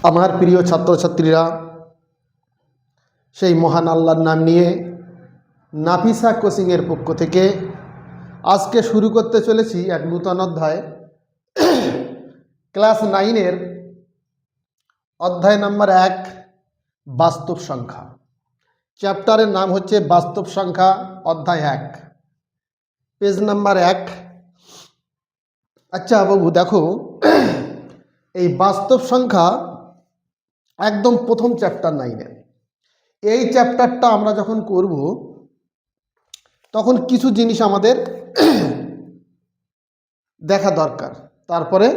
আমার প্রিয় ছাত্রছাত্রীরা, সেই মহান আল্লাহর নাম নিয়ে নাফিসা কোচিংয়ের পক্ষ থেকে আজকে শুরু করতে চলেছি এক নূতন অধ্যায়। ক্লাস 9-এর অধ্যায় নাম্বার 1, বাস্তব সংখ্যা। চ্যাপ্টারের নাম হচ্ছে বাস্তব সংখ্যা, অধ্যায় 1, পেজ নাম্বার 1। আচ্ছা বাবু, দেখো, এই বাস্তব সংখ্যা একদম প্রথম চ্যাপ্টার 9-এর। এই চ্যাপ্টারটা আমরা যখন করব তখন কিছু জিনিস আমাদের দেখা দরকার, তারপরে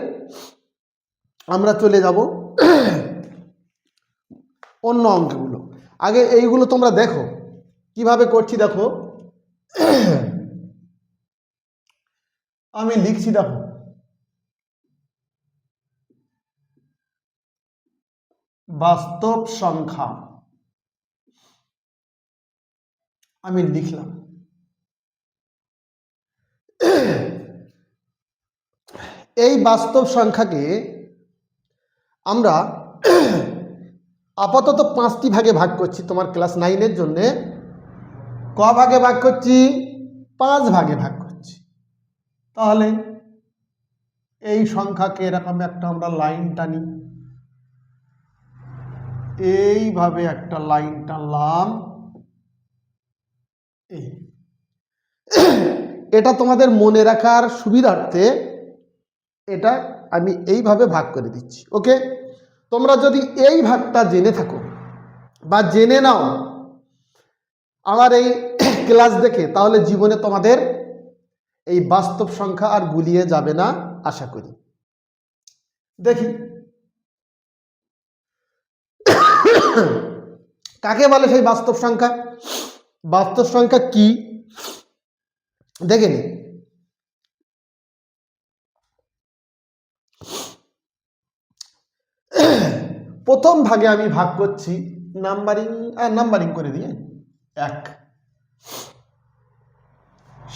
আমরা চলে যাব অন্য অঙ্কগুলো। আগে এইগুলো তোমরা দেখো কিভাবে করছি। দেখো, আমি লিখছি, দেখো, বাস্তব সংখ্যা আমি লিখলাম। এই বাস্তব সংখ্যাকে আমরা আপাতত 5টি ভাগে ভাগ করছি। তোমার ক্লাস 9-এর জন্য ক ভাগে ভাগ করছি? 5 ভাগে ভাগ করছি। তাহলে এই সংখ্যাকে এরকম একটা আমরা লাইন টানি, এইভাবে একটা লাইন টানলাম। এটা তোমাদের মনে রাখার সুবিধার্থে এটা আমি এইভাবে ভাগ করে দিচ্ছি। ওকে, তোমরা যদি এই ভাগটা জেনে থাকো বা জেনে নাও আমার এই ক্লাস দেখে, তাহলে জীবনে তোমাদের এই বাস্তব সংখ্যা আর গুলিয়ে যাবে না আশা করি। দেখি কাকে বলে সেই বাস্তব সংখ্যা। বাস্তব সংখ্যা কি দেখে নি। প্রথম ভাগে আমি ভাগ করছি নাম্বারিং করে দিয়ে 1,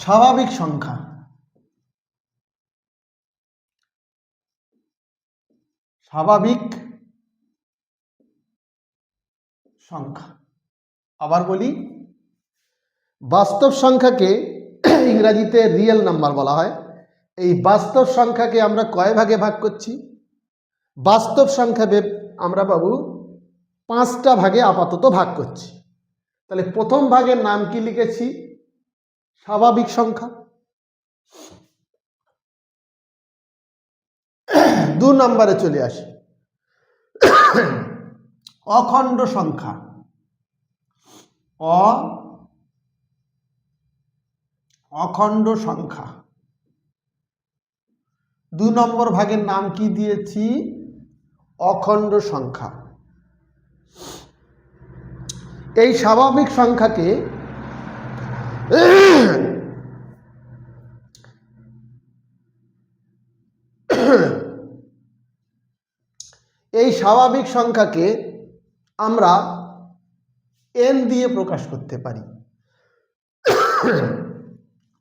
স্বাভাবিক সংখ্যা। স্বাভাবিক সংখ্যা। আবার বলি, বাস্তব সংখ্যাকে ইংরেজিতে রিয়েল নাম্বার বলা হয়। এই বাস্তব সংখ্যাকে আমরা কয় ভাগে ভাগ করছি? বাস্তব সংখ্যা আমরা বাবু 5টা ভাগে আপাতত ভাগ করছি। তাহলে প্রথম ভাগের নাম কি লিখেছি? স্বাভাবিক সংখ্যা। 2 নম্বরে চলে আসি, অখণ্ড সংখ্যা। অখণ্ড সংখ্যা 2 নম্বর ভাগের নাম কি দিয়েছি? অখণ্ড সংখ্যা। এই স্বাভাবিক সংখ্যাকে আমরা n দিয়ে প্রকাশ করতে পারি,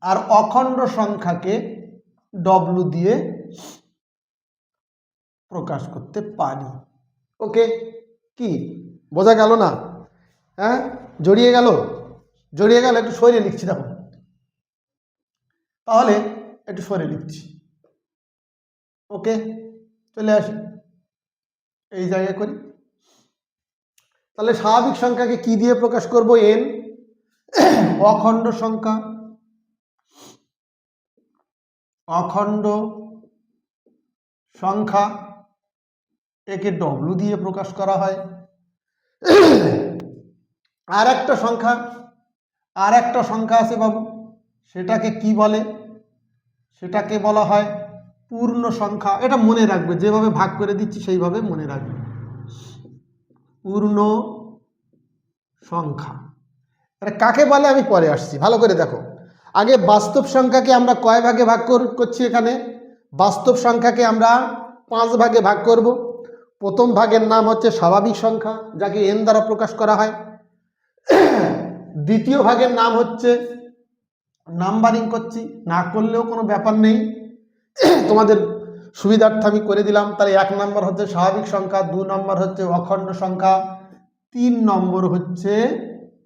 আর অখণ্ড সংখ্যাকে w দিয়ে প্রকাশ করতে পারি। ওকে, কি বোঝা গেল না? হ্যাঁ, জড়িয়ে গেল। একটু সরে লিখছি, দেখো, তাহলে একটু সরে লিখছি। ওকে, চলে আসি এই জায়গায় করি। তাহলে স্বাভাবিক সংখ্যাকে কি দিয়ে প্রকাশ করব? n। অখণ্ড সংখ্যা, একে w দিয়ে প্রকাশ করা হয়। আর একটা সংখ্যা আছে বাবু, সেটাকে কি বলে? সেটাকে বলা হয় পূর্ণ সংখ্যা। এটা মনে রাখবে, যেভাবে ভাগ করে দিচ্ছি সেইভাবে মনে রাখবে। পূর্ণ সংখ্যা কাকে বলে আমি পরে আসছি, ভালো করে দেখো। আগে বাস্তব সংখ্যাকে আমরা কয় ভাগে ভাগ করছি? এখানে বাস্তব সংখ্যাকে আমরা 5 ভাগে ভাগ করব। প্রথম ভাগের নাম হচ্ছে স্বাভাবিক সংখ্যা, যাকে n দ্বারা প্রকাশ করা হয়। দ্বিতীয় ভাগের নাম হচ্ছে, নাম্বারিং করছি, না করলেও কোনো ব্যাপার নেই, তোমাদের সুবিধার্থে আমি করে দিলাম। তাহলে 1 নম্বর হচ্ছে স্বাভাবিক সংখ্যা, 2 নম্বর হচ্ছে অখণ্ড সংখ্যা, 3 নম্বর হচ্ছে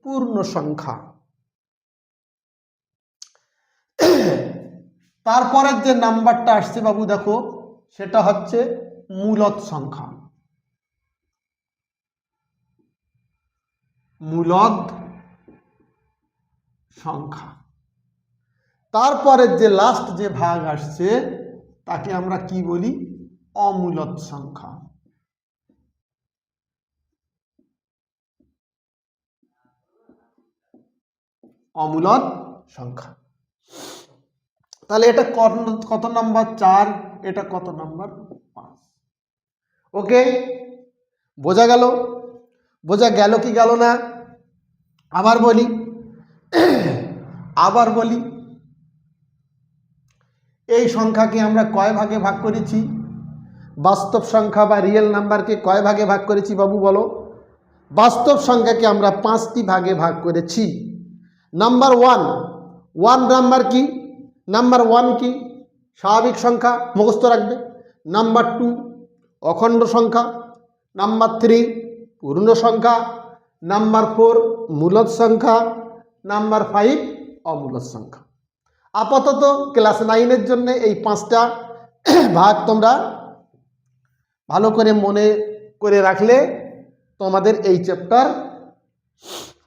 পূর্ণ সংখ্যা। তারপরের যে নাম্বারটা আসছে বাবু দেখো, সেটা হচ্ছে মূলদ সংখ্যা। মূলদ সংখ্যা। তারপরের যে লাস্ট যে ভাগ আসছে তাকে আমরা কি বলি? অমূলদ সংখ্যা। অমূলদ সংখ্যা। তাহলে এটা কত নাম্বার? 4। এটা কত নাম্বার? 5। ওকে, বোঝা গেল? বোঝা গেল কি গেল না? আবার বলি, আবার বলি, এই সংখ্যাকে আমরা কয় ভাগে ভাগ করেছি? বাস্তব সংখ্যা বা রিয়েল নাম্বারকে কয় ভাগে ভাগ করেছি বাবু বলো? বাস্তব সংখ্যাকে আমরা 5টি ভাগে ভাগ করেছি। নাম্বার 1 নাম্বার কি? নাম্বার 1 কি? স্বাভাবিক সংখ্যা, মুখস্থ রাখবে। নাম্বার 2 অখণ্ড সংখ্যা। নাম্বার 3 পূর্ণ সংখ্যা। নাম্বার 4 মূলদ সংখ্যা। নাম্বার 5 অমূলদ সংখ্যা। আপাতত ক্লাস 9-এর জন্য এই 5টা ভাগ তোমরা ভালো করে মনে করে রাখলে তোমাদের এই চ্যাপ্টার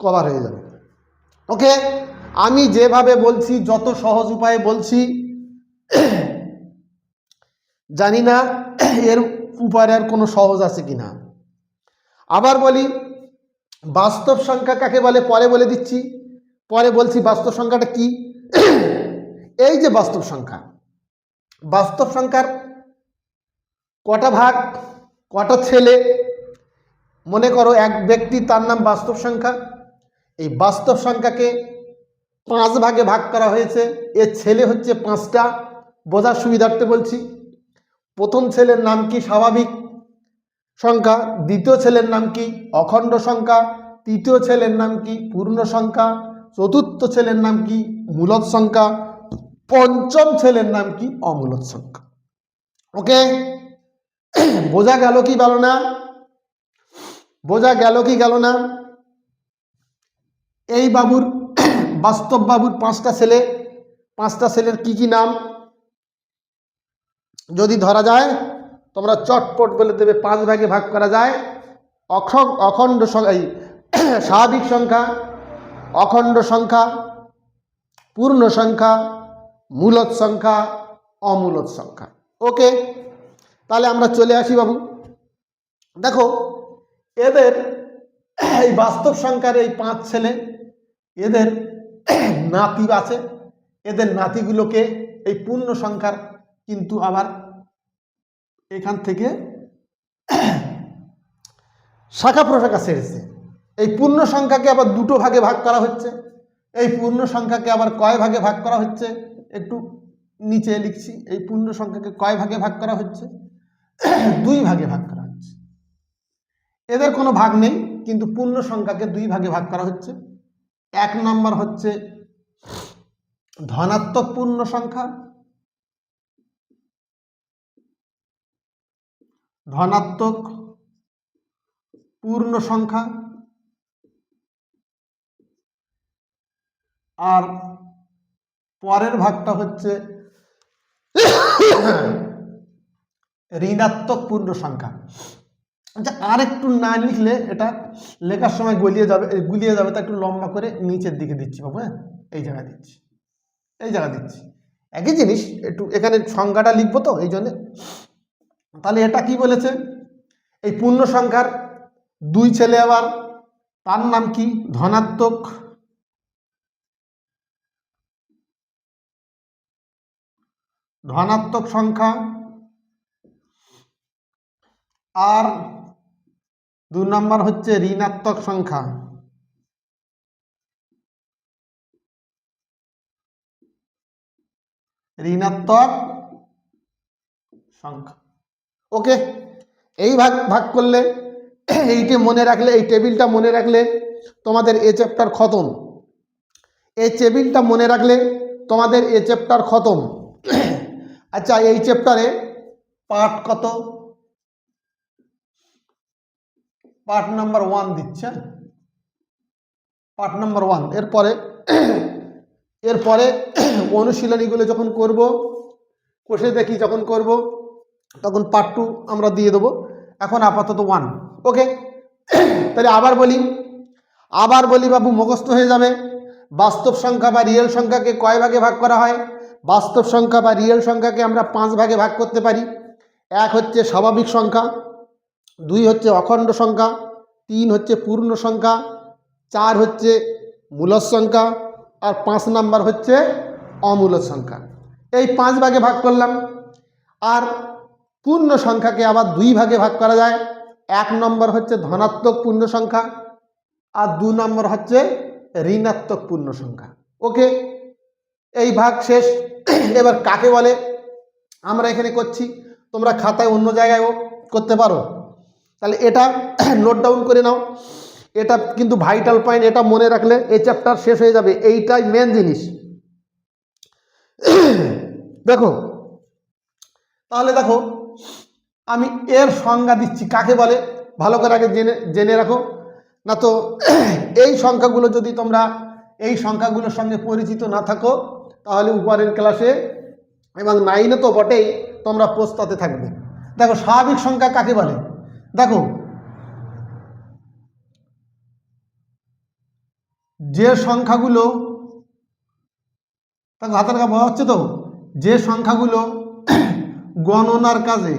কভার হয়ে যাবে। ওকে, আমি যেভাবে বলছি, যত সহজ উপায়ে বলছি, জানি না এর উপরে আর কোনো সহজ আছে কিনা। আবার বলি, বাস্তব সংখ্যা কাকে বলে পরে বলে দিচ্ছি। পরে বলছি বাস্তব সংখ্যাটা কি। এই যে বাস্তব সংখ্যা, বাস্তব সংখ্যার কটা ভাগ, কটা ছেলে? মনে করো এক ব্যক্তি, তার নাম বাস্তব সংখ্যা। এই বাস্তব সংখ্যাকে 5 ভাগে ভাগ করা হয়েছে। এর ছেলে হচ্ছে 5টা। বোঝার সুবিধার্থে বলছি। প্রথম ছেলের নাম কি? স্বাভাবিক সংখ্যা। দ্বিতীয় ছেলের নাম কি? অখণ্ড সংখ্যা। তৃতীয় ছেলের নাম কি? পূর্ণ সংখ্যা। চতুর্থ ছেলের নাম কি? মূলদ সংখ্যা। পঞ্চম ছেলের নাম কি? অমূলদ সংখ্যা। ওকে, বোঝা গেল কি গেল না? বোঝা গেল কি গেল না? এই বাবুর, বাস্তব বাবুর 5টা ছেলে। 5টা ছেলের কি কি নাম যদি ধরা যায়, তোমরা চটপট বলে দেবে। 5 ভাগে ভাগ করা যায়। অখণ্ড সংখ্যা, স্বাভাবিক সংখ্যা, অখণ্ড সংখ্যা, পূর্ণ সংখ্যা, মূলদ সংখ্যা, অমূলদ সংখ্যা। ওকে, তাহলে আমরা চলে আসি বাবু। দেখো, এদের এই বাস্তব সংখ্যার এই 5 ছেলে, এদের নাতি আছে। এদের নাতিগুলোকে এই পূর্ণ সংখ্যার কিন্তু আবার এখান থেকে শাখা প্রশাখা ছেড়েছে। এই পূর্ণ সংখ্যাকে আবার 2টো ভাগে ভাগ করা হচ্ছে। এই পূর্ণ সংখ্যাকে আবার কয় ভাগে ভাগ করা হচ্ছে? একটু নিচে লিখছি। এই পূর্ণ সংখ্যাকে কয় ভাগে ভাগ করা হচ্ছে? 2 ভাগে ভাগ করা হচ্ছে। এদের কোনো ভাগ নেই, কিন্তু পূর্ণ সংখ্যাকে 2 ভাগে ভাগ করা হচ্ছে। 1 নম্বর হচ্ছে ধনাত্মক পূর্ণ সংখ্যা, ধনাত্মক পূর্ণ সংখ্যা। আর পরের ভাগটা হচ্ছে ঋণাত্মক পূর্ণ সংখ্যা। আচ্ছা, আর একটু না লিখলে এটা লেখার সময় গুলিয়ে যাবে। তা একটু লম্বা করে নিচের দিকে দিচ্ছি বাবু। হ্যাঁ, এই জায়গায় দিচ্ছি, এই জায়গায় দিচ্ছি। একই জিনিস, একটু এখানে সংখ্যাটা লিখবো তো এই জন্যে। তাহলে এটা কি বলেছে? এই পূর্ণ সংখ্যার 2 ছেলে, আবার তার নাম কি? ধনাত্মক সংখ্যা। আর 2 নম্বর হচ্ছে ঋণাত্মক সংখ্যা। ঋণাত্মক সংখ্যা। ওকে, এই ভাগ করলে, এইটা মনে রাখলে, এই টেবিলটা মনে রাখলে তোমাদের এই চ্যাপ্টার খতম। এই টেবিলটা মনে রাখলে তোমাদের এই চ্যাপ্টার খতম। আচ্ছা, এই চ্যাপ্টারে পার্ট কত? পার্ট নাম্বার 1 দিচ্ছে, পার্ট নাম্বার 1। এরপরে অনুশীলনীগুলো যখন করব, কষে দেখি যখন করব, তখন পার্ট 2 আমরা দিয়ে দেবো। এখন আপাতত 1। ওকে, তাহলে আবার বলি বাবু, মুখস্থ হয়ে যাবে। বাস্তব সংখ্যা বা রিয়েল সংখ্যাকে কয় ভাগে ভাগ করা হয়? বাস্তব সংখ্যা বা রিয়েল সংখ্যাকে আমরা 5 ভাগে ভাগ করতে পারি। 1 হচ্ছে স্বাভাবিক সংখ্যা, 2 হচ্ছে অখণ্ড সংখ্যা, 3 হচ্ছে পূর্ণ সংখ্যা, 4 হচ্ছে মূলদ সংখ্যা, আর 5 নাম্বার হচ্ছে অমূলদ সংখ্যা। এই 5 ভাগে ভাগ করলাম। আর পূর্ণ সংখ্যাকে আবার 2 ভাগে ভাগ করা যায়। 1 নম্বর হচ্ছে ধনাত্মক পূর্ণ সংখ্যা, আর 2 নম্বর হচ্ছে ঋণাত্মক পূর্ণ সংখ্যা। ওকে, এই ভাগ শেষ। এবার কাকে বলে আমরা এখানে করছি, তোমরা খাতায় অন্য জায়গায়ও করতে পারো। তাহলে এটা নোট ডাউন করে নাও, এটা কিন্তু ভাইটাল পয়েন্ট, এটা মনে রাখলে এই চ্যাপ্টার শেষ হয়ে যাবে। এইটাই মেন জিনিস। দেখো, তাহলে দেখো আমি এর সংজ্ঞা দিচ্ছি কাকে বলে, ভালো করে আগে জেনে রাখো, না তো এই সংখ্যাগুলো যদি তোমরা এই সংখ্যাগুলোর সঙ্গে পরিচিত না থাকো, তাহলে উপরের ক্লাসে এবং 9-এ তো বটেই তোমরা প্রস্তুতে থাকবে। দেখো, স্বাভাবিক সংখ্যা কাকে বলে? দেখো, যে সংখ্যাগুলো, হাতের কাছে বোঝা হচ্ছে তো, যে সংখ্যাগুলো গণনার কাজে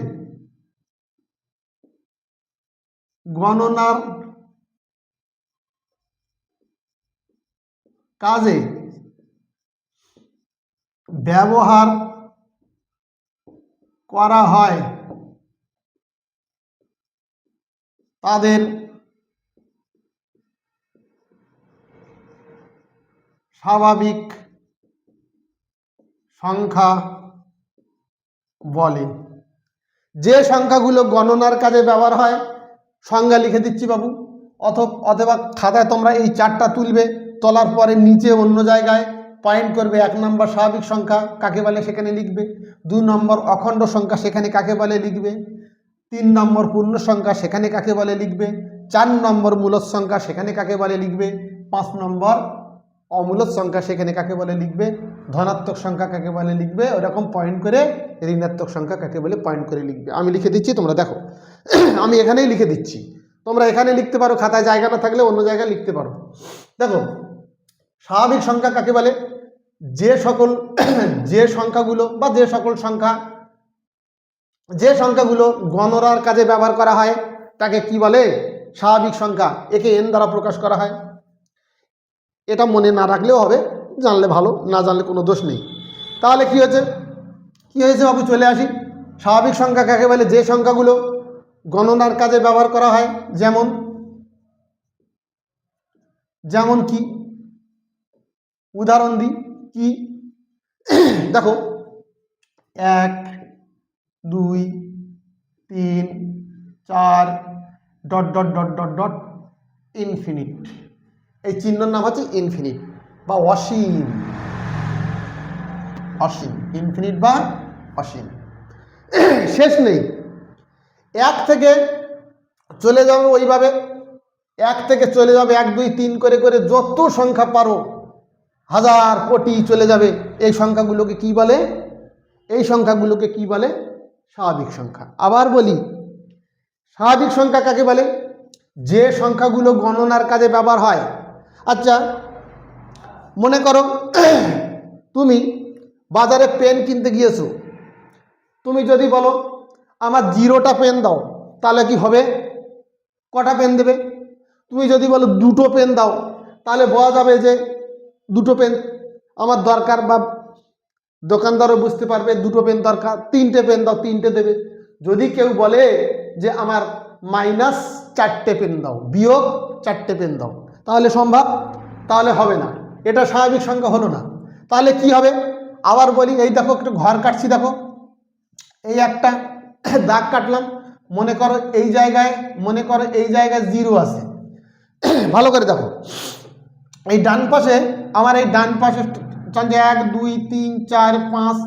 ব্যবহার করা হয় তাদের স্বাভাবিক সংখ্যা বলে। যে সংখ্যাগুলো গণনার কাজে ব্যবহার হয়, সংজ্ঞা লিখে দিচ্ছি বাবু, অথবা খাতায় তোমরা এই 4টা তুলবে, তোলার পরে নিচে অন্য জায়গায় পয়েন্ট করবে। 1 নম্বর স্বাভাবিক সংখ্যা কাকে বলে সেখানে লিখবে, 2 নম্বর অখণ্ড সংখ্যা সেখানে কাকে বলে লিখবে, 3 নম্বর পূর্ণ সংখ্যা সেখানে কাকে বলে লিখবে, 4 নম্বর মূলদ সংখ্যা সেখানে কাকে বলে লিখবে, 5 নম্বর অমূলদ সংখ্যা সেখানে কাকে বলে লিখবে, ধনাত্মক সংখ্যা কাকে বলে লিখবে, ওরকম পয়েন্ট করে ঋণাত্মক সংখ্যা কাকে বলে পয়েন্ট করে লিখবে। আমি লিখে দিচ্ছি, তোমরা দেখো। আমি এখানেই লিখে দিচ্ছি, তোমরা এখানে লিখতে পারো, খাতায় জায়গা না থাকলে অন্য জায়গায় লিখতে পারো। দেখো, স্বাভাবিক সংখ্যা কাকে বলে? যে সংখ্যাগুলো বা যে সংখ্যাগুলো গণনার কাজে ব্যবহার করা হয় তাকে কি বলে? স্বাভাবিক সংখ্যা। একে n দ্বারা প্রকাশ করা হয়। এটা মনে না রাখলেও হবে, জানলে ভালো, না জানলে কোনো দোষ নেই। তাহলে কি হয়েছে বাবু, চলে আসি। স্বাভাবিক সংখ্যা কাকে বলে? যে সংখ্যাগুলো গণনার কাজে ব্যবহার করা হয়, যেমন কি উদাহরণ দিই, কি দেখো, 1, 2, 3, 4 ... ইনফিনিট। এই চিহ্নর নাম হচ্ছে ইনফিনিট বা অসীম। ইনফিনিট বা অসীম, শেষ নেই। 1 থেকে চলে যাবে, ওইভাবে 1 থেকে চলে যাবে 1, 2, 3 করে করে যত সংখ্যা পারো, হাজার কোটি চলে যাবে। এই সংখ্যাগুলোকে কি বলে? স্বাভাবিক সংখ্যা। আবার বলি, স্বাভাবিক সংখ্যা কাকে বলে? যে সংখ্যাগুলো গণনার কাজে ব্যবহার হয়। আচ্ছা, মনে করো তুমি বাজারে পেন কিনতে গিয়েছো, তুমি যদি বলো আমার 0টা পেন দাও, তাহলে কি হবে? কটা পেন দেবে? তুমি যদি বলো 2টো পেন দাও, তাহলে বোঝা যাবে যে 2টো পেন আমার দরকার, বা দোকানদারও বুঝতে পারবে 2টো পেন দরকার। 3টে পেন দাও, 3টে দেবে। যদি কেউ বলে যে আমার -4টে পেন দাও, -4টে পেন দাও, তাহলে সম্ভব? তাহলে হবে না, এটা স্বাভাবিক সংখ্যা হলো না। তাহলে কি হবে? আবার বলি, এই দেখো, একটু ঘর কাটছি, দেখো, এই একটা দাগ কাটলাম, মনে করো এই জায়গায় 0 আছে। ভালো করে দেখো, এই ডান পাশে 1, 2, 3, 4, 5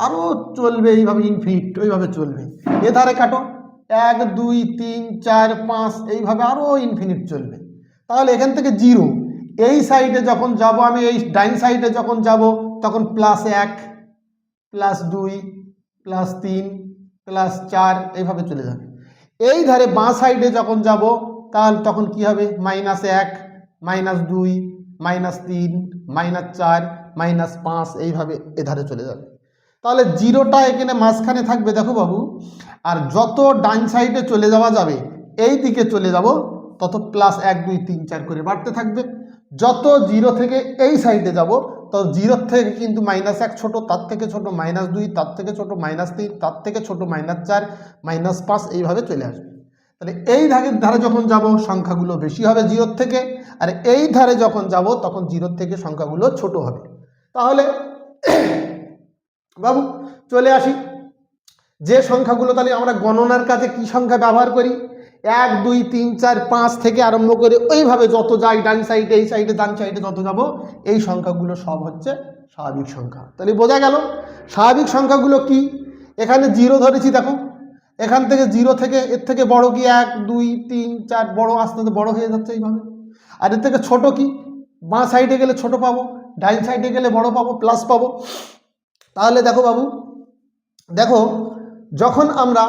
আরও চলবে এইভাবে ইনফিনিট, ওইভাবে চলবে। এ ধারে কাটো 1 2 3 4 5 এইভাবে আরও ইনফিনিট চলবে। তাহলে এখান থেকে 0, এই সাইডে যখন যাব আমি, এই ডাইন সাইডে যখন যাব তখন +1 +2 +3 +4 এইভাবে চলে যাবে। এই ধারে বাঁ সাইডে যখন যাব তাহলে তখন কি হবে, -1 -2 -3 -4 -5 এইভাবে এধারে চলে যাবে। তাহলে 0টা এখানে মাঝখানে থাকবে, দেখো বাবু। আর যত ডান সাইডে চলে যাওয়া যাবে, এই দিকে চলে যাব, তত +1 2 3 4 করে বাড়তে থাকবে। যত 0 থেকে এই সাইডে যাব তো 0 থেকে কিন্তু -1 ছোট, তার থেকে ছোট -2, তার থেকে ছোট -3, তার থেকে ছোট -4 -5 এইভাবে চলে আসবে। তাহলে এই ধারে যখন যাব সংখ্যাগুলো বেশি হবে 0 থেকে, আর এই ধারে যখন যাব তখন 0 থেকে সংখ্যাগুলো ছোট হবে। তাহলে বাবু চলে আসি যে সংখ্যাগুলো, তাহলে আমরা গণনার কাজে কি সংখ্যা ব্যবহার করি, 1 2 3 4 5 থেকে আরম্ভ করে ওইভাবে যত যাই ডান সাইডে, এই সাইডে, ডান সাইডে যত যাব এই সংখ্যাগুলো সব হচ্ছে স্বাভাবিক সংখ্যা। তাহলে বোঝা গেল স্বাভাবিক সংখ্যাগুলো কি। এখানে 0 ধরেছি, দেখো এখান থেকে 0 থেকে এর থেকে বড় কি 1 2 3 4, বড় আস্তে আস্তে বড় হয়ে যাচ্ছে এইভাবে। আর এর থেকে ছোট কি, বাঁ সাইডে গেলে ছোট পাবো, ডাইন সাইডে গেলে বড় পাবো, প্লাস পাবো। তাহলে দেখো বাবু, দেখো যখন আমরা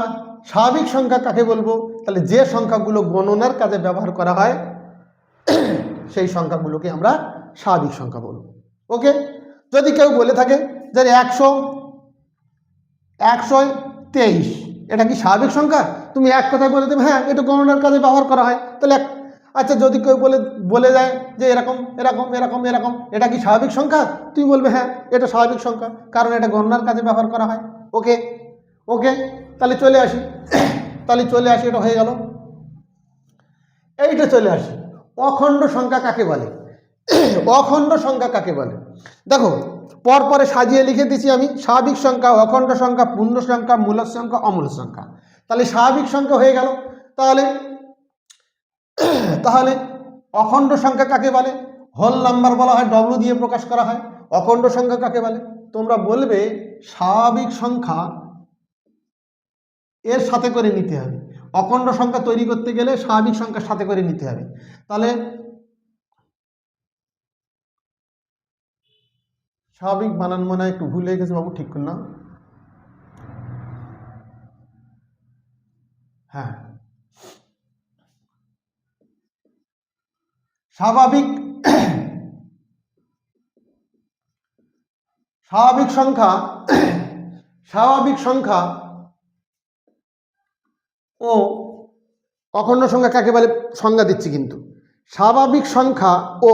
স্বাভাবিক সংখ্যা কাকে বলবো, তাহলে যে সংখ্যাগুলো গণনার কাজে ব্যবহার করা হয় সেই সংখ্যাগুলোকে আমরা স্বাভাবিক সংখ্যা বলবো। ওকে, যদি কেউ বলে থাকে যে 123 এটা কি স্বাভাবিক সংখ্যা, তুমি এক কথায় বলে দেবে হ্যাঁ এটা গণনার কাজে ব্যবহার করা হয়, তাহলে আচ্ছা যদি কেউ বলে যায় যে এরকম এরকম এরকম এরকম এটা কি স্বাভাবিক সংখ্যা, তুমি বলবে হ্যাঁ এটা স্বাভাবিক সংখ্যা, কারণ এটা গণনার কাজে ব্যবহার করা হয়। ওকে ওকে, তাহলে চলে আসি এটা হয়ে গেল। এইটা চলে আসি অখণ্ড সংখ্যা কাকে বলে। অখণ্ড সংখ্যা কাকে বলে, দেখো পরপরে সাজিয়ে লিখে দিচ্ছি আমি, স্বাভাবিক সংখ্যা, অখণ্ড সংখ্যা, পূর্ণ সংখ্যা, মূলক সংখ্যা, অমূলক সংখ্যা। তাহলে স্বাভাবিক সংখ্যা হয়ে গেল। তাহলে অখণ্ড সংখ্যা কাকে বলে, হোল নাম্বার বলা হয়, ডব্লু দিয়ে প্রকাশ করা হয়। অখণ্ড সংখ্যা কাকে বলে, তোমরা বলবে স্বাভাবিক সংখ্যা এর সাথে করে নিতে হবে, অখণ্ড সংখ্যা তৈরি করতে গেলে স্বাভাবিক সংখ্যার সাথে করে নিতে হবে। তাহলে স্বাভাবিক বানান মনে হয় একটু ভুল হয়ে গেছে বাবু, ঠিক না? হ্যাঁ, স্বাভাবিক সংখ্যা ও অখণ্ড সংখ্যা কাকে বলে সংজ্ঞা দিচ্ছি কিন্তু। স্বাভাবিক সংখ্যা ও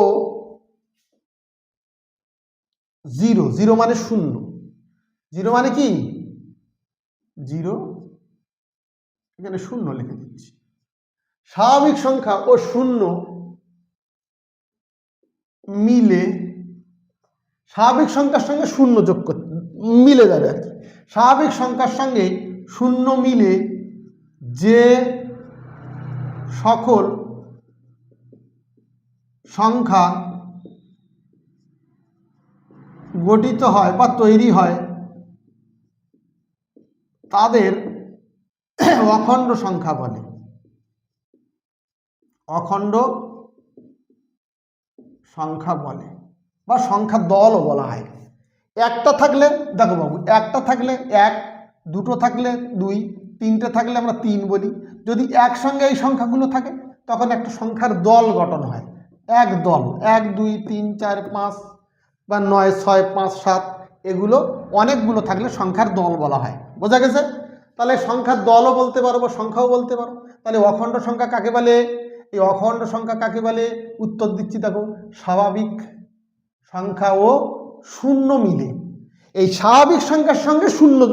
0, 0 মানে 0, 0 মানে কি 0, এখানে 0 লিখে দিচ্ছি। স্বাভাবিক সংখ্যা ও 0 মিলে, স্বাভাবিক সংখ্যার সঙ্গে 0 যোগ করতে মিলে যাবে আর কি। স্বাভাবিক সংখ্যার সঙ্গে 0 মিলে যে সকল সংখ্যা গঠিত হয় বা তৈরি হয় তাদের অখণ্ড সংখ্যা বলে। অখণ্ড সংখ্যা বলে বা সংখ্যা দলও বলা হয়। একটা থাকলে দেখো বাবু, একটা থাকলে 1, দুটো থাকলে 2, তিনটে থাকলে আমরা 3 বলি। যদি একসঙ্গে এই সংখ্যাগুলো থাকে তখন একটা সংখ্যার দল গঠন হয়, এক দল, 1 2 3 4 5 বা 9 6 5 7 এগুলো অনেকগুলো থাকলে সংখ্যার দল বলা হয়। বোঝা গেছে? তাহলে সংখ্যার দলও বলতে পারো বা সংখ্যাও বলতে পারো। তাহলে অখণ্ড সংখ্যা কাকে বলে, এই অখণ্ড সংখ্যা কাকে বলে উত্তর দিচ্ছি, দেখো স্বাভাবিক সংখ্যা ও 0 মিলে, এই স্বাভাবিক সংখ্যার সঙ্গে 0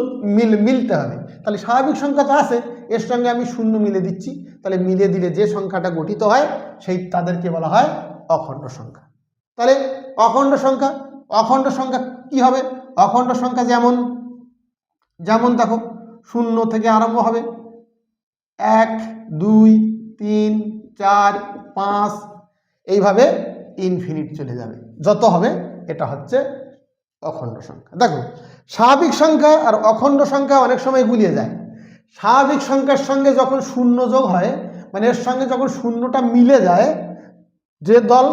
মিলতে হবে। তাহলে স্বাভাবিক সংখ্যা তো আছে, এর সঙ্গে আমি 0 মিলে দিচ্ছি, তাহলে মিলে দিলে যে সংখ্যাটা গঠিত হয় সেই তাদেরকে বলা হয় অখণ্ড সংখ্যা। তাহলে অখণ্ড সংখ্যা কি হবে, অখণ্ড সংখ্যা যেমন দেখো 0 থেকে আরম্ভ হবে, 1 2 3 4 5 এইভাবে ইনফিনিট চলে যাবে, যত হবে এটা হচ্ছে অখণ্ড সংখ্যা। দেখো স্বাভাবিক সংখ্যা আর অখণ্ড সংখ্যা অনেক সময় গুলিয়ে যায়। স্বাভাবিক সংখ্যার সঙ্গে যখন শূন্য যোগ হয়, মানে এর সঙ্গে যখন শূন্যটা মিলে যায়, যে দল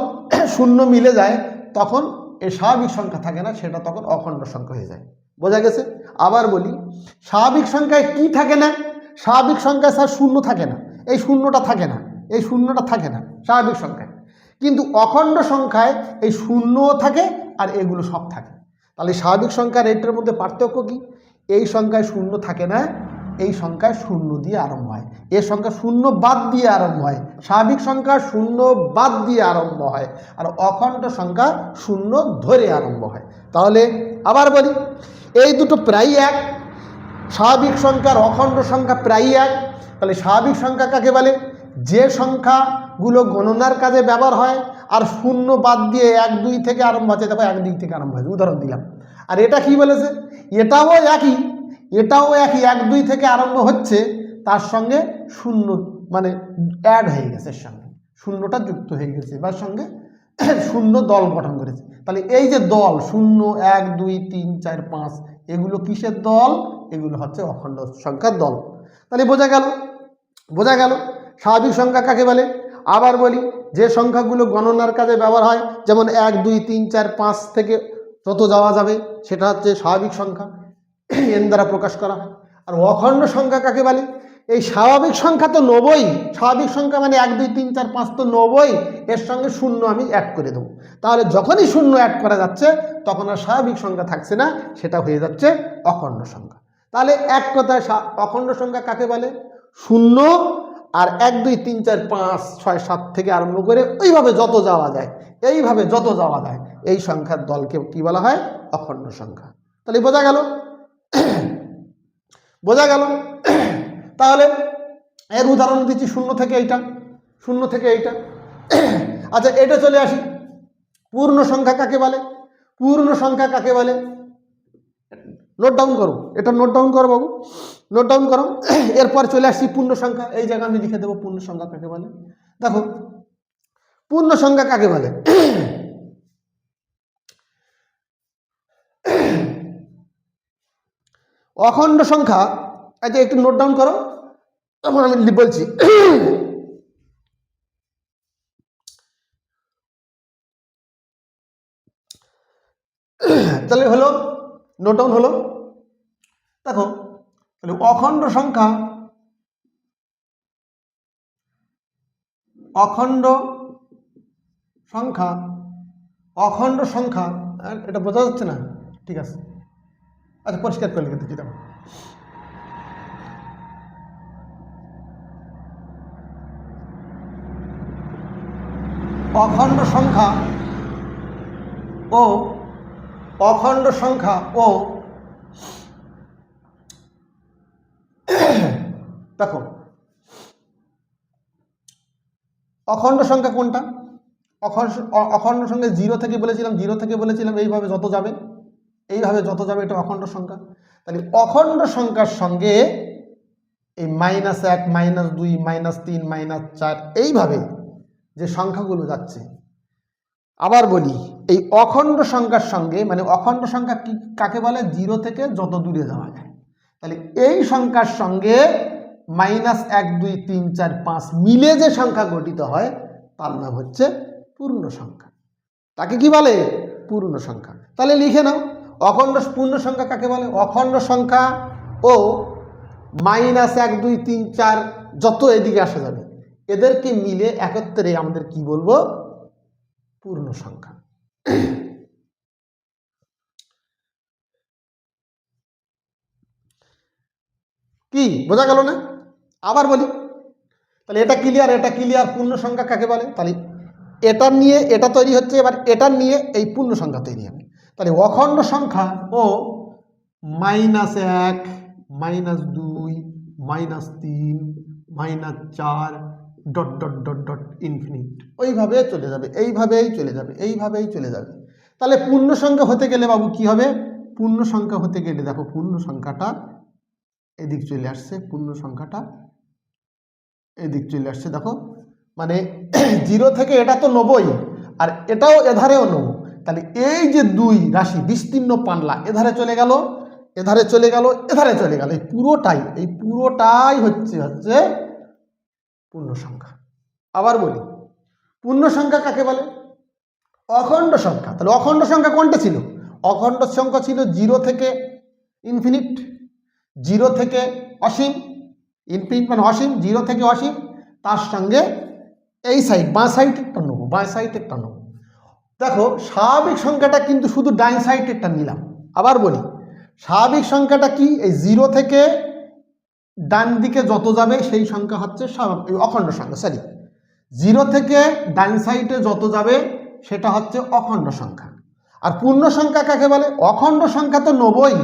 শূন্য মিলে যায়, তখন এই স্বাভাবিক সংখ্যা থাকে না, সেটা তখন অখণ্ড সংখ্যা হয়ে যায়। বোঝা গেছে? আবার বলি, স্বাভাবিক সংখ্যায় কি থাকে না? স্বাভাবিক সংখ্যায় স্যার শূন্য থাকে না, এই শূন্যটা থাকে না, এই শূন্যটা থাকে না স্বাভাবিক সংখ্যায়। কিন্তু অখণ্ড সংখ্যায় এই শূন্যও থাকে আর এগুলো সব থাকে। তাহলে স্বাভাবিক সংখ্যার এটার মধ্যে পার্থক্য কি? এই সংখ্যায় শূন্য থাকে না, এই সংখ্যায় শূন্য দিয়ে আরম্ভ হয়, এর সংখ্যা শূন্য বাদ দিয়ে আরম্ভ হয়। স্বাভাবিক সংখ্যা শূন্য বাদ দিয়ে আরম্ভ হয়, আর অখণ্ড সংখ্যা শূন্য ধরে আরম্ভ হয়। তাহলে আবার বলি, এই দুটো প্রায় এক, স্বাভাবিক সংখ্যার অখণ্ড সংখ্যা প্রায় এক। তাহলে স্বাভাবিক সংখ্যা কাকে বলে? যে সংখ্যাগুলো গণনার কাজে ব্যবহার হয় আর শূন্য বাদ দিয়ে 1 2 থেকে আরম্ভ হচ্ছে। দেখো 1 2 থেকে আরম্ভ হয়েছে, উদাহরণ দিলাম। আর এটা কি বলেছে? এটাও একই, এটাও একই, 1 2 থেকে আরম্ভ হচ্ছে, তার সঙ্গে শূন্য মানে অ্যাড হয়ে গেছে, এর সঙ্গে শূন্যটা যুক্ত হয়ে গেছে, এবার সঙ্গে শূন্য দল গঠন করেছে। তাহলে এই যে দল 0 1 2 3 4 5, এগুলো কিসের দল? এগুলো হচ্ছে অখণ্ড সংখ্যার দল। তাহলে বোঝা গেল? বোঝা গেল স্বাভাবিক সংখ্যা কাকে বলে। আবার বলি, যে সংখ্যাগুলো গণনার কাজে ব্যবহার হয়, যেমন 1 2 3 4 5 থেকে যত যাওয়া যাবে, সেটা হচ্ছে স্বাভাবিক সংখ্যা, এন দ্বারা প্রকাশ করা হয়। আর অখণ্ড সংখ্যা কাকে বলে? এই স্বাভাবিক সংখ্যা তো 90, স্বাভাবিক সংখ্যা মানে 1 2 3 4 5 তো 90, এর সঙ্গে শূন্য আমি অ্যাড করে দেবো। তাহলে যখনই শূন্য অ্যাড করা যাচ্ছে, তখন আর স্বাভাবিক সংখ্যা থাকছে না, সেটা হয়ে যাচ্ছে অখণ্ড সংখ্যা। তাহলে এক কথায় অখণ্ড সংখ্যা কাকে বলে? শূন্য আর 1 2 3 4 5 6 7 থেকে আরম্ভ করে ওইভাবে যত যাওয়া যায়, এইভাবে যত যাওয়া যায়, এই সংখ্যার দলকে কি বলা হয়? অখণ্ড সংখ্যা। তাহলে বোঝা গেল? বোঝা গেল? তাহলে এর উদাহরণ দিচ্ছি, শূন্য থেকে এইটা, শূন্য থেকে এইটা। আচ্ছা, এটা চলে আসি, পূর্ণ সংখ্যা কাকে বলে? পূর্ণ সংখ্যা কাকে বলে? নোট ডাউন করো, এটা নোট ডাউন করো বাবু, নোট ডাউন করো। এরপর চলে আসছি পূর্ণ সংখ্যা। এই জায়গায় আমি লিখে দেবো পূর্ণ সংখ্যা কাকে বলে। দেখো পূর্ণ সংখ্যা কাকে বলে? অখণ্ড সংখ্যা। আচ্ছা, একটু নোট ডাউন করো, তখন আমি বলছি। তাহলে হলো, নোট ডাউন হলো। দেখো তাহলে অখণ্ড সংখ্যা, অখণ্ড সংখ্যা, অখণ্ড সংখ্যা, এটা বোঝা যাচ্ছে না? ঠিক আছে, আচ্ছা পরিষ্কার করে লিখে দিচ্ছি। দেখো অখণ্ড সংখ্যা ও অখণ্ড সংখ্যা ও দেখো অখণ্ড সংখ্যা কোনটা? অখণ্ড সংখ্যা 0 থেকে বলেছিলাম, 0 থেকে বলেছিলাম এইভাবে যত যাবে, এইভাবে যত যাবে, এটা অখণ্ড সংখ্যা। তাহলে অখণ্ড সংখ্যার সঙ্গে এই -1 -2 -3 -4 এইভাবে যে সংখ্যাগুলো যাচ্ছে। আবার বলি, এই অখণ্ড সংখ্যার সঙ্গে, মানে অখণ্ড সংখ্যা কি কাকে বলে? 0 থেকে যত দূরে যাওয়া যায়। তাহলে এই সংখ্যার সঙ্গে -1 2 3 4 5 মিলে যে সংখ্যা গঠিত হয়, তার নাম হচ্ছে পূর্ণ সংখ্যা। তাকে কি বলে? পূর্ণ সংখ্যা। তাহলে লিখে নাও, অখণ্ড পূর্ণ সংখ্যা কাকে বলে? অখণ্ড সংখ্যা ও -1 2 3 4 যত এদিকে আসা যাবে, এদেরকে মিলে একত্রে আমাদের কি বলবো? পূর্ণ সংখ্যা। কি বোঝা গেল না? আবার বলি, তাহলে এটা ক্লিয়ার, এটা ক্লিয়ার। পূর্ণ সংখ্যা কাকে বলে? তাহলে এটার নিয়ে এটা তৈরি হচ্ছে, এবার এটার নিয়ে এই পূর্ণ সংখ্যা তৈরি হবে। তাহলে অখণ্ড সংখ্যা ও -1 -2 -3 -4 dot dot dot dot infinite, ওইভাবে চলে যাবে, এইভাবেই চলে যাবে, এইভাবেই চলে যাবে। তাহলে পূর্ণ সংখ্যা হতে গেলে বাবু কি হবে? পূর্ণ সংখ্যা হতে গেলে দেখো, পূর্ণ সংখ্যাটা এদিক চলে আসছে, পূর্ণ সংখ্যাটা এদিক চলে আসছে। দেখো মানে 0 থেকে এটা তো 90, আর এটাও এধারেও 90, তাহলে এই যে দুই রাশি বিস্তীর্ণ পাল্লা এধারে চলে গেল, এধারে চলে গেল, এধারে চলে গেল, এই পুরোটাই হচ্ছে পূর্ণ সংখ্যা। আবার বলি, পূর্ণ সংখ্যা কাকে বলে? অখণ্ড সংখ্যা। তাহলে অখণ্ড সংখ্যা কোনটা ছিল? অখণ্ড সংখ্যা ছিল 0 থেকে ইনফিনিট, 0 থেকে অসীম, ইনফিনিট মানে অসীম, 0 থেকে অসীম, তার সঙ্গে এই সাইড বাঁ সাইডেরটা নেবো, বাঁ সাইডেরটা নেবো। দেখো স্বাভাবিক সংখ্যাটা কিন্তু শুধু ডান সাইডেরটা নিলাম। আবার বলি, স্বাভাবিক সংখ্যাটা কি? এই 0 থেকে ডান দিকে যত যাবে সেই সংখ্যা হচ্ছে অখণ্ড সংখ্যা। সরি, 0 থেকে ডান সাইডে যত যাবে সেটা হচ্ছে অখণ্ড সংখ্যা। আর পূর্ণ সংখ্যা কাকে বলে? অখণ্ড সংখ্যা তো 90,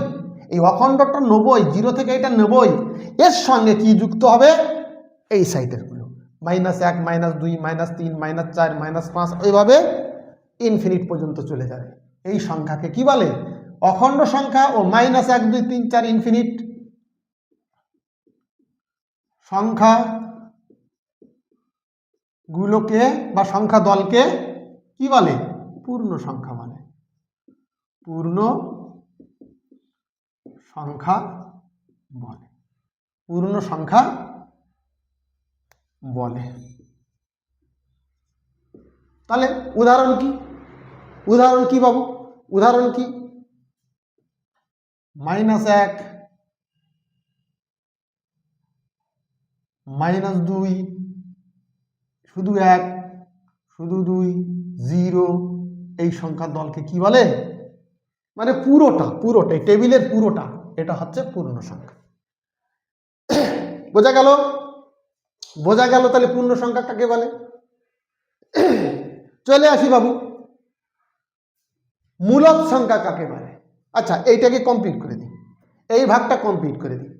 এই অখণ্ডটা 90, 0 থেকে এটা 90, এর সঙ্গে কি যুক্ত হবে? এই সাইডের গুলো, -1, -2, -3, -4, -5, এইভাবে ইনফিনিট পর্যন্ত চলে যাবে। এই সংখ্যাকে কি বলে? অখণ্ড সংখ্যা। ও -1, 2, 3, 4 ইনফিনিট সংখ্যা গুলোকে বা সংখ্যা দলকে কি বলে? পূর্ণ সংখ্যা বলে। পূর্ণ সংখ্যা বলে, পূর্ণ সংখ্যা বলে। তাহলে উদাহরণ কি? উদাহরণ কি বাবু? উদাহরণ কি? -1, -2, শুধু 1, শুধু 2, 0, এই সংখ্যার দলকে কি বলে? মানে পুরোটাই টেবিলের পুরোটা, এটা হচ্ছে পূর্ণ সংখ্যা। বোঝা গেল? বোঝা গেল। তাহলে পূর্ণ সংখ্যা কাকে বলে? চলে আসি বাবু, মূলদ সংখ্যা কাকে বলে? আচ্ছা, এইটাকে কমপ্লিট করে দিই, এই ভাগটা কমপ্লিট করে দিই,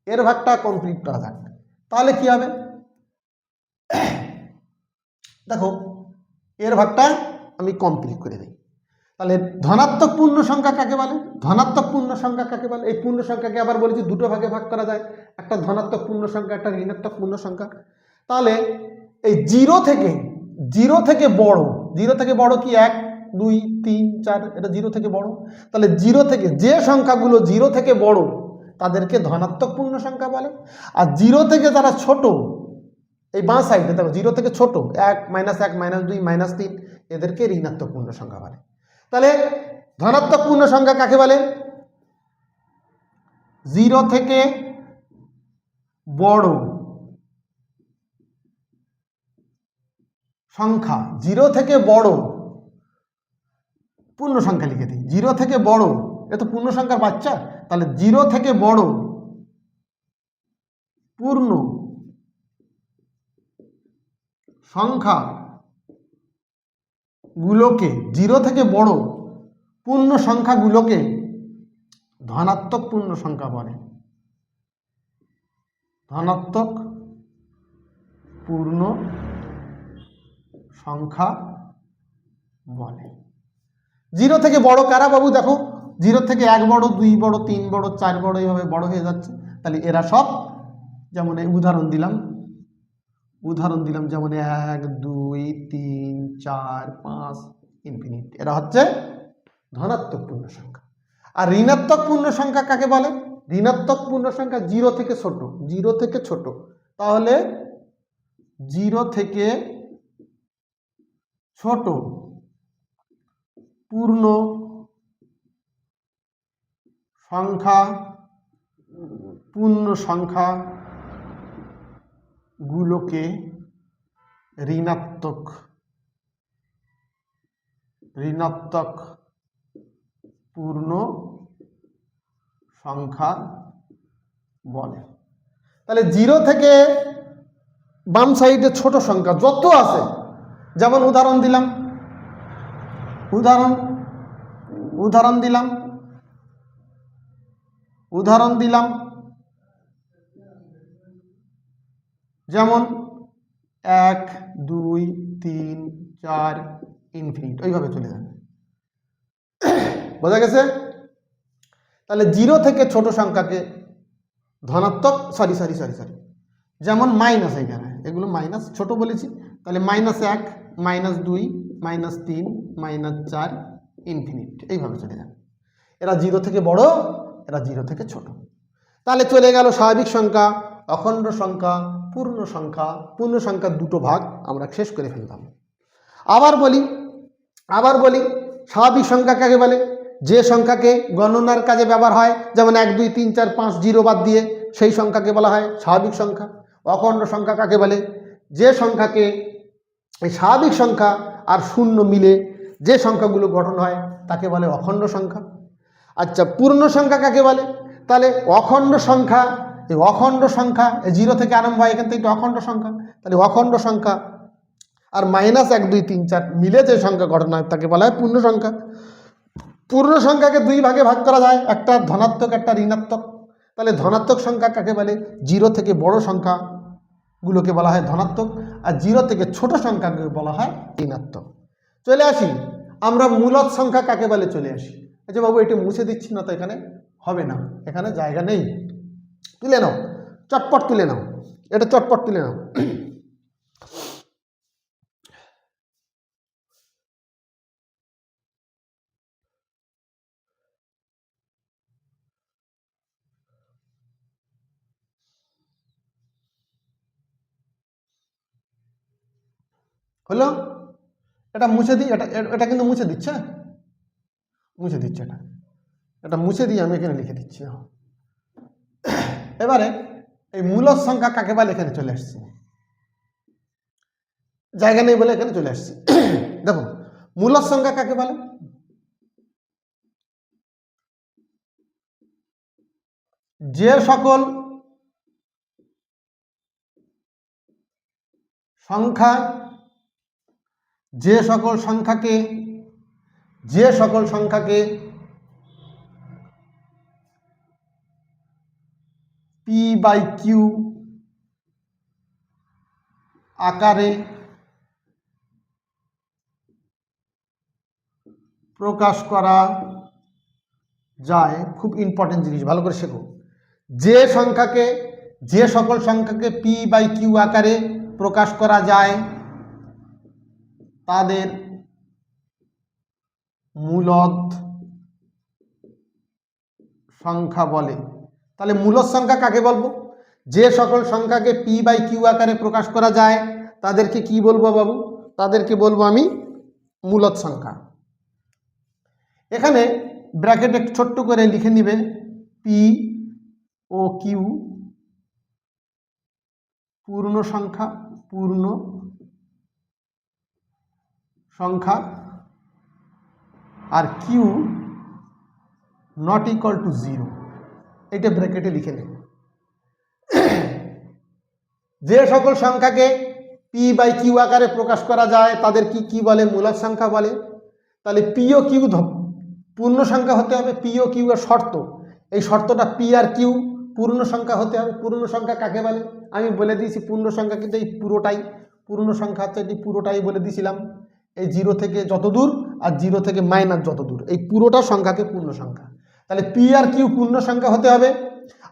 এর ভাগটা কমপ্লিট করা যাক। তাহলে কি হবে? দেখো, এর ভাগটা আমি কমপ্লিট করে দিই। তাহলে ধনাত্মক পূর্ণ সংখ্যা কাকে বলে? ধনাত্মক পূর্ণ সংখ্যা কাকে বলে? এই পূর্ণ সংখ্যাকে আবার বলেছি দুটো ভাগে ভাগ করা যায়, একটা ধনাত্মক পূর্ণ সংখ্যা, একটা ঋণাত্মক পূর্ণ সংখ্যা। তাহলে এই 0 থেকে বড়, 0 থেকে বড় কি? 1, 2, 3, 4, এটা 0 থেকে বড়। তাহলে 0 থেকে যে সংখ্যাগুলো 0 থেকে বড় তাদেরকে ধনাত্মক পূর্ণ সংখ্যা বলে। আর 0 থেকে যারা ছোট, এই বাঁ সাইডে দেখো 0 থেকে ছোট 1, -1, -2, -3, এদেরকে ঋণাত্মক পূর্ণ সংখ্যা বলে। তাহলে ধনাত্মক পূর্ণ সংখ্যা কাকে বলে? 0 থেকে বড় সংখ্যা, 0 থেকে বড় পূর্ণ সংখ্যা লিখে দিই, 0 থেকে বড়, এটা তো পূর্ণ সংখ্যার বাচ্চা। তাহলে 0 থেকে বড় পূর্ণ সংখ্যা গুলোকে, 0 থেকে বড় পূর্ণ সংখ্যাগুলোকে ধনাত্মক পূর্ণ সংখ্যা বলে। ধনাত্মক পূর্ণ সংখ্যা বলে। 0 থেকে বড় কারা বাবু? দেখো 0 থেকে 1 বড়, 2 বড়, 3 বড়, 4 বড়, এইভাবে বড় হয়ে যাচ্ছে। তাহলে এরা সব, যেমন এই উদাহরণ দিলাম, যেমন 1, 2, 3, 4, 5 ইনফিনিট, এরা হচ্ছে ধনাত্মক পূর্ণ সংখ্যা। আর ঋণাত্মক পূর্ণ সংখ্যা কাকে বলে? ঋণাত্মক পূর্ণ সংখ্যা 0 থেকে ছোট, 0 থেকে ছোট। তাহলে 0 থেকে ছোট পূর্ণ সংখ্যা গুলোকে ঋণাত্মক পূর্ণ সংখ্যা বলে। তাহলে 0 থেকে বাম সাইডে ছোট সংখ্যা যত আছে, যেমন উদাহরণ দিলাম, যেমন 1, 2, 3, 4 ইনফিনিট, ওইভাবে চলে যাবে। বোঝা গেছে? তাহলে 0 থেকে ছোট সংখ্যাকে ধনাত্মক, সরি, যেমন মাইনাস, এখানে এগুলো মাইনাস ছোট বলেছি। তাহলে -1, -2, -3, -4 ইনফিনিট, এইভাবে চলে যাবে। এরা 0 থেকে বড়, এরা 0 থেকে ছোট। তাহলে চলে গেল স্বাভাবিক সংখ্যা, অখণ্ড সংখ্যা, পূর্ণ সংখ্যা। পূর্ণ সংখ্যার দুটো ভাগ আমরা শেষ করে ফেললাম। আবার বলি স্বাভাবিক সংখ্যা কাকে বলে? যে সংখ্যাকে গণনার কাজে ব্যবহার হয়, যেমন 1 2 3 4 5 0 বাদ দিয়ে, সেই সংখ্যাকে বলা হয় স্বাভাবিক সংখ্যা। অখণ্ড সংখ্যা কাকে বলে? যে সংখ্যাকে এই স্বাভাবিক সংখ্যা আর শূন্য মিলে যে সংখ্যাগুলো গঠন হয় তাকে বলে অখণ্ড সংখ্যা। আচ্ছা, পূর্ণ সংখ্যা কাকে বলে? তাহলে অখণ্ড সংখ্যা, এই অখণ্ড সংখ্যা 0 থেকে আরম্ভ হয়, এখান থেকে অখণ্ড সংখ্যা, তাহলে অখণ্ড সংখ্যা আর -1 2 3 4 মিলে যে সংখ্যা গঠন হয় তাকে বলা হয় পূর্ণ সংখ্যা। পূর্ণ সংখ্যাকে দুই ভাগে ভাগ করা যায়, একটা ধনাত্মক, একটা ঋণাত্মক। তাহলে ধনাত্মক সংখ্যা কাকে বলে? 0 থেকে বড় সংখ্যাগুলোকে বলা হয় ধনাত্মক, আর 0 থেকে ছোট সংখ্যাকে বলা হয় ঋণাত্মক। চলে আসি আমরা মূলদ সংখ্যা কাকে বলে, চলে আসি। আচ্ছা বাবু, এটা মুছে দিচ্ছি না তো, এখানে হবে না, এখানে জায়গা নেই। তুলে নাও, চটপট তুলে নাও, এটা চটপট তুলে নাও। হলো, এটা মুছে দিই, এটা কিন্তু মুছে দিচ্ছে, মুছে দিচ্ছে, এটা মুছে দিয়ে আমি এখানে লিখে দিচ্ছি। এবারে এই মূলদ সংখ্যা কাকে বলে এখানে চলে আসছে, জায়গা নেই বলে এখানে চলে আসছে। দেখো মূলদ সংখ্যা কাকে বলে? যে সকল সংখ্যা, যে সকল সংখ্যাকে p/q আকারে প্রকাশ করা যায়। খুব ইম্পর্টেন্ট জিনিস, ভালো করে শেখো। যে সকল সংখ্যাকে p/q আকারে প্রকাশ করা যায় তাদের মূলদ সংখ্যা বলে। তাহলে মূলদ সংখ্যা কাকে বলবো? যে সকল সংখ্যাকে p/q আকারে প্রকাশ করা যায় তাদেরকে কি বলবো বাবু? তাদেরকে বলবো আমি মূলদ সংখ্যা। এখানে ব্র্যাকেটে ছোট্ট করে লিখে নিবে p ও q, পূর্ণ সংখ্যা, আর q নট ইকুয়াল টু 0, এটা ব্র্যাকেটে লিখে নেব। যে সকল সংখ্যাকে p/q আকারে প্রকাশ করা যায় তাদের কি বলে? মূলদ সংখ্যা বলে। তাহলে p ও q পূর্ণ সংখ্যা হতে হবে। p ও q এর শর্ত, এই শর্তটা p আর q পূর্ণ সংখ্যা হতে হবে। পূর্ণ সংখ্যা কাকে বলে আমি বলে দিয়েছি, পূর্ণ সংখ্যা কিন্তু এই পুরোটাই পূর্ণ সংখ্যা হচ্ছে, এটি পুরোটাই বলে দিয়েছিলাম। এই 0 থেকে যত দূর আর 0 থেকে মাইনাস যত দূর, এই পুরোটা সংখ্যাকে পূর্ণ সংখ্যা। তাহলে p আর q পূর্ণ সংখ্যা হতে হবে,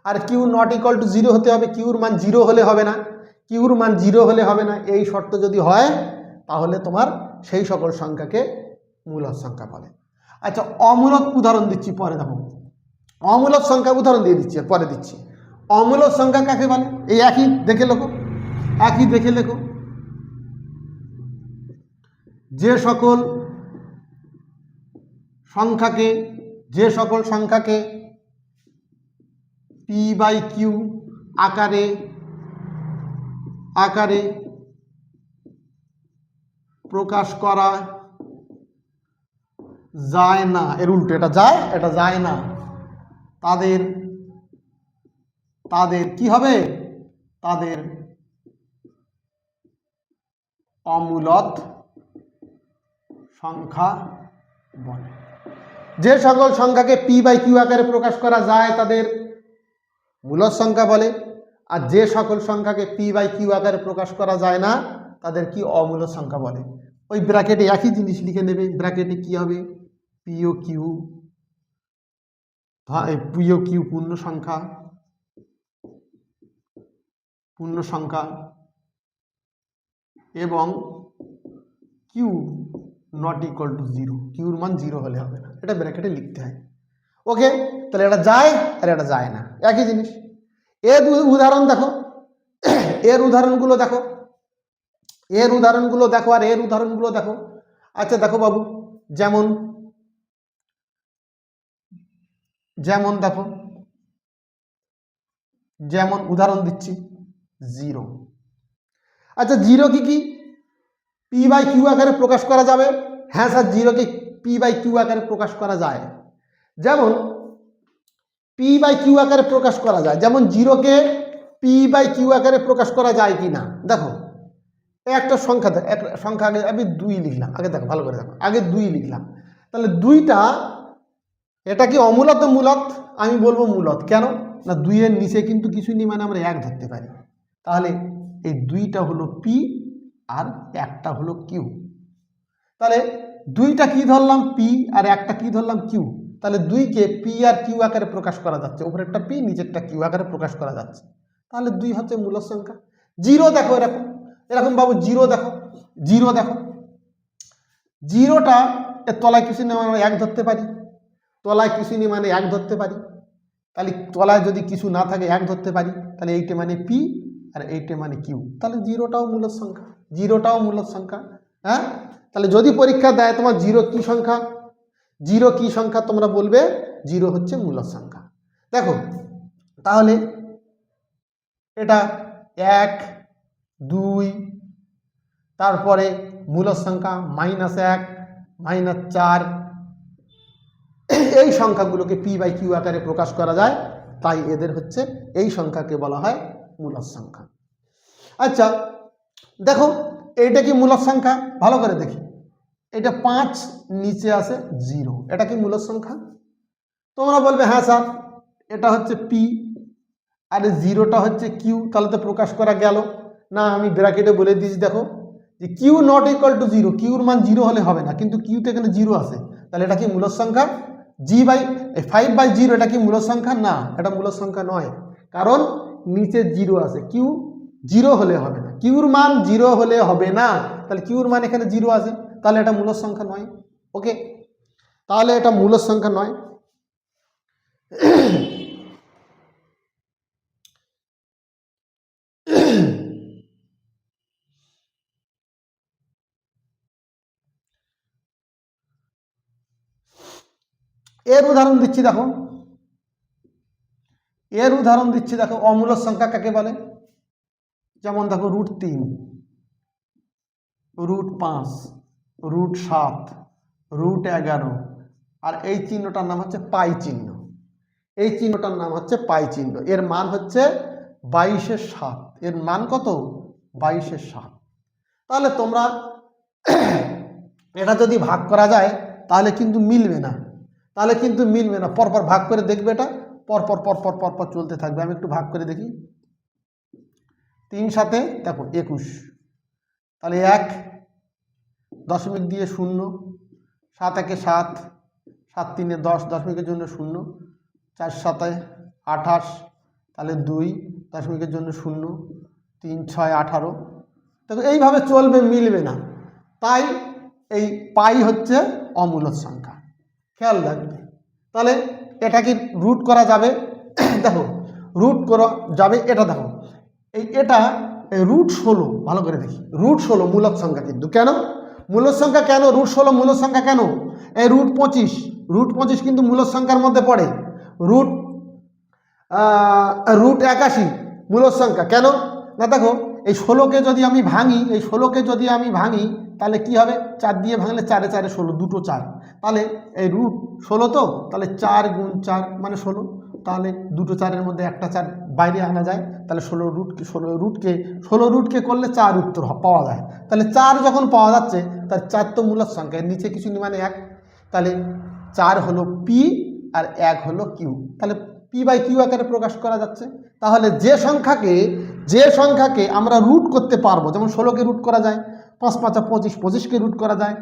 আর q নট ইকুয়াল টু 0 হতে হবে। কিউর মান 0 হলে হবে না, কিউর মান 0 হলে হবে না। এই শর্ত যদি হয় তাহলে তোমার সেই সকল সংখ্যাকে মূলদ সংখ্যা বলে। আচ্ছা, অমূলদ উদাহরণ দিচ্ছি পরে, দেখো অমূলদ সংখ্যা উদাহরণ দিয়ে দিচ্ছি, পরে দিচ্ছি। অমূলদ সংখ্যা কাকে বলে? এই একই দেখে লেখো, যে সকল সংখ্যাকে p/q আকারে প্রকাশ করা যায় না, এর উল্টো, এটা যায় না, তাদের কি হবে? তাদের অমূলদ সংখ্যা বলে। যে সকল সংখ্যাকে p/q আকারে প্রকাশ করা যায় তাদের মূলদ সংখ্যা বলে, আর যে সকল সংখ্যাকে p/q আকারে প্রকাশ করা যায় না তাদের কি? অমূলদ সংখ্যা বলে। ওই ব্র্যাকেটে একই জিনিস লিখে নেবে। ব্র্যাকেটে কি হবে? p ও q পূর্ণ সংখ্যা এবং q not equal to zero, কিউর মান জিরো হলে হবে না, এটা ব্র্যাকেটে লিখতে হয়। ওকে, তাহলে এটা যায় আর এটা যায় না, একই জিনিস। এর উদাহরণ দেখো, এর উদাহরণগুলো দেখো, এর উদাহরণগুলো দেখো আর এর উদাহরণগুলো দেখো। আচ্ছা দেখো বাবু, যেমন যেমন দেখো, যেমন উদাহরণ দিচ্ছি জিরো। আচ্ছা জিরো কি পি বাই কিউ আকারে প্রকাশ করা যাবে? হ্যাঁ স্যার, জিরোকে পি বাই কিউ আকারে প্রকাশ করা যায়। যেমন পি বাই কিউ আকারে প্রকাশ করা যায়, যেমন জিরোকে পি বাই কিউ আকারে প্রকাশ করা যায় কি না দেখো। একটা সংখ্যা, একটা সংখ্যা আগে আমি 2 লিখলাম, আগে দেখো ভালো করে দেখো, আগে 2 লিখলাম, তাহলে 2টা এটা কি অমূলত মূলত? আমি বলবো মূলত। কেন না, 2 এর নিচে কিন্তু কিছুই নেই, মানে আমরা 1 ধরতে পারি। তাহলে এই 2টা হলো পি আর একটা হলো কিউ। তাহলে 2টা কি ধরলাম পি আর একটা কি ধরলাম কিউ, তাহলে 2কে পি আর কিউ আকারে প্রকাশ করা যাচ্ছে, উপরেরটা পি নিচেরটা কিউ আকারে প্রকাশ করা যাচ্ছে, তাহলে 2 হচ্ছে মূলদ সংখ্যা। জিরো দেখো, এরকম এরকম বাবু, জিরো দেখো, জিরো দেখো, জিরোটা এর তলায় কিছু নেই, আমরা 1 ধরতে পারি, তলায় কিছু নেই মানে 1 ধরতে পারি। তাহলে তলায় যদি কিছু না থাকে 1 ধরতে পারি, তাহলে এইটা মানে পি আর এইটা মানে কিউ, তাহলে জিরোটাও মূলদ সংখ্যা, জিরোটাও মূলদ সংখ্যা। হ্যাঁ, তাহলে যদি পরীক্ষা দেয় তোমার জিরো কি সংখ্যা, জিরো কি সংখ্যা, তোমরা বলবে জিরো হচ্ছে মূলদ সংখ্যা। দেখো তাহলে এটা 1 2, তারপরে মূলদ সংখ্যা -1 -4, এই সংখ্যাগুলোকে পি বাই কিউ আকারে প্রকাশ করা যায়, তাই এদের হচ্ছে এই সংখ্যাকে বলা হয় মূলদ সংখ্যা। আচ্ছা দেখো, এইটা কি মূলদ সংখ্যা? ভালো করে দেখি, এটা 5 নিচে আছে 0, এটা কি মূলদ সংখ্যা? তোমরা বলবে হ্যাঁ স্যার, এটা হচ্ছে পি আর 0টা হচ্ছে কিউ, তাহলে তো প্রকাশ করা গেল না। আমি ব্র্যাকেটে বলে দিয়েছি দেখো, যে Q not equal to zero, কিউর মান 0 হলে হবে না, কিন্তু কিউতে এখানে 0 আছে, তাহলে এটা কি মূলদ সংখ্যা? 5/0 এটা কি মূলদ সংখ্যা? না, এটা মূলদ সংখ্যা নয়, কারণ নিচে 0 আছে, কিউ 0 হলে হবে না, কিউর মান 0 হলে হবে না, তাহলে কিউর মান এখানে 0 আছে, তাহলে এটা মূলদ সংখ্যা নয়। ওকে, তাহলে এটা মূলদ সংখ্যা নয়। এর উদাহরণ দিচ্ছি দেখো, এর উদাহরণ দিচ্ছি দেখো, অমূলদ সংখ্যা কাকে বলে? যেমন দেখো √3, √5, √7, √11, আর এই চিহ্নটার নাম হচ্ছে পাই চিহ্ন, এই চিহ্নটার নাম হচ্ছে পাই চিহ্ন। এর মান হচ্ছে 22/7, এর মান কত? 22/7। তাহলে তোমরা এটা যদি ভাগ করা যায় তাহলে কিন্তু মিলবে না, তাহলে কিন্তু মিলবে না, পরপর ভাগ করে দেখবে, এটা পরপর পরপর পরপর চলতে থাকবে। আমি একটু ভাগ করে দেখি, 3 7 দেখো 21, তাহলে 1 দশমিক দিয়ে 0, 7 1 7, 7 3 10, দশমিকের জন্য 0, 4 7 28, তাহলে 2 দশমিকের জন্য 0, 3 6 18, দেখো এইভাবে চলবে, মিলবে না, তাই এই পাই হচ্ছে অমূলদ সংখ্যা, খেয়াল রাখবে। তাহলে এটা কি রুট করা যাবে? দেখো রুট করা যাবে, এটা দেখো এটা √16, ভালো করে দেখি, √16 মূলদ সংখ্যা, কিন্তু কেন মূলদ সংখ্যা, কেন √16 মূলদ সংখ্যা কেন? এই √25, √25 কিন্তু মূলদ সংখ্যার মধ্যে পড়ে। √81 মূলদ সংখ্যা, কেন না দেখো এই 16কে যদি আমি ভাঙি, এই 16কে যদি আমি ভাঙি তাহলে কি হবে, 4 দিয়ে ভাঙলে 4 এ 4 16, দুটো 4, তাহলে এই √16 তো, তাহলে 4 × 4 মানে 16, তাহলে দুটো 4-এর মধ্যে একটা 4 বাইরে আনা যায়, তাহলে 16 রুটকে করলে 4 উত্তর পাওয়া যায়। তাহলে 4 যখন পাওয়া যাচ্ছে, তার 4 তো মূলদ সংখ্যা, এর নিচে কিছু নেই মানে 1, তাহলে 4 হলো পি আর 1 হলো কিউ, তাহলে পি বাই কিউ আকারে প্রকাশ করা যাচ্ছে। তাহলে যে সংখ্যাকে আমরা রুট করতে পারবো, যেমন 16কে রুট করা যায়, 5 5 25, 25কে রুট করা যায়,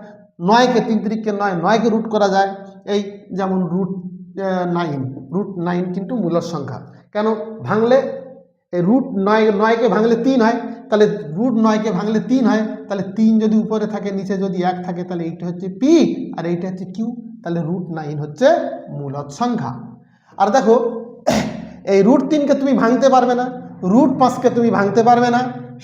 9কে 3 3 9, 9কে রুট করা যায়, এই যেমন √9 কিন্তু মূলদ সংখ্যা, কেন ভাঙলে এই √9কে ভাঙলে 3 হয়, তাহলে √9 কে ভাঙলে 3 হয়, তাহলে 3 যদি উপরে থাকে নিচে যদি 1 থাকে তাহলে এইটা হচ্ছে পি আর এইটা হচ্ছে কিউ, তাহলে √9 হচ্ছে মূলদ সংখ্যা। আর দেখো এই √3 কে তুমি ভাঙতে পারবে না, √5 কে তুমি ভাঙতে পারবে না,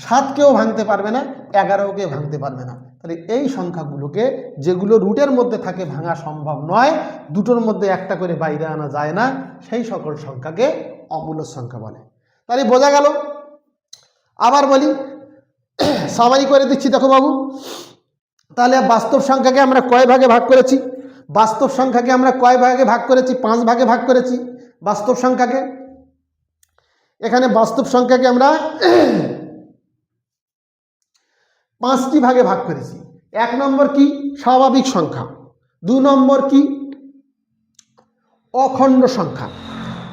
7 কেও ভাঙতে পারবে না, 11 কে ভাঙতে পারবে না। তাহলে এই সংখ্যাগুলোকে যেগুলো রুটের মধ্যে থাকে ভাঙা সম্ভব নয়, দুটোর মধ্যে একটা করে বাইরে আনা যায় না, সেই সকল সংখ্যাকে অমূলদ সংখ্যা বলে। তাহলে বোঝা গেল। আবার বলি, সামারি করে দিচ্ছি দেখো বাবু। তাহলে বাস্তব সংখ্যাকে আমরা কয় ভাগে ভাগ করেছি? বাস্তব সংখ্যাকে আমরা কয় ভাগে ভাগ করেছি? 5 ভাগে ভাগ করেছি বাস্তব সংখ্যাকে। এখানে বাস্তব সংখ্যাকে আমরা 5টি ভাগে ভাগ করেছি। 1 নম্বর কি? স্বাভাবিক সংখ্যা। 2 নম্বর কি? অখণ্ড সংখ্যা।